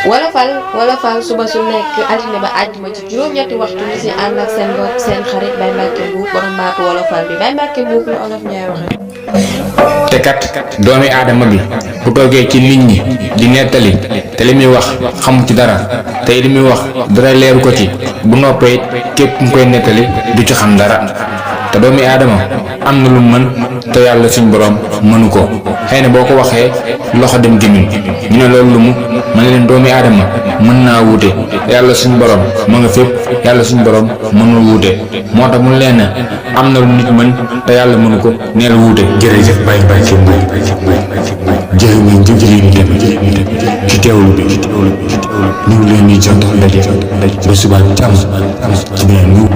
Wolofal suba su nekk altine ba àjjuma ci juróom-ñetti waxtu ñu si ànd ak seen mbokk seen xarit Baye Mbacke Mbuub borom baatu wolofal bi Baye Mbacke Mbuub la olof Njaay waxe te kat doomi aadama bi bu toogee ci nit ñi di nettali te li muy wax xamu ci dara te li muy wax dara leeru ko ci bu noppee képp mu koy nettali du ci xam dara te doomi aadama am na lu mën te yàlla suñ borom mënu ko xëy na boo ko waxee loxo dem gémmiñ ñu ne loolu lu mu ma ne leen doomi aadama mën naa wuute yàlla suñ borom ma nga fépp yàlla suñ borom mënul wuute moo tax mu leen am na lu nit mën te yàlla mënu ko neel wuute. jërëjëf Baye Mbacke Mbuub jërë ngeen jëf ñu dem ci teewlu bi ñu ngi leen di jox ndaje ba suba jàmm ci beneen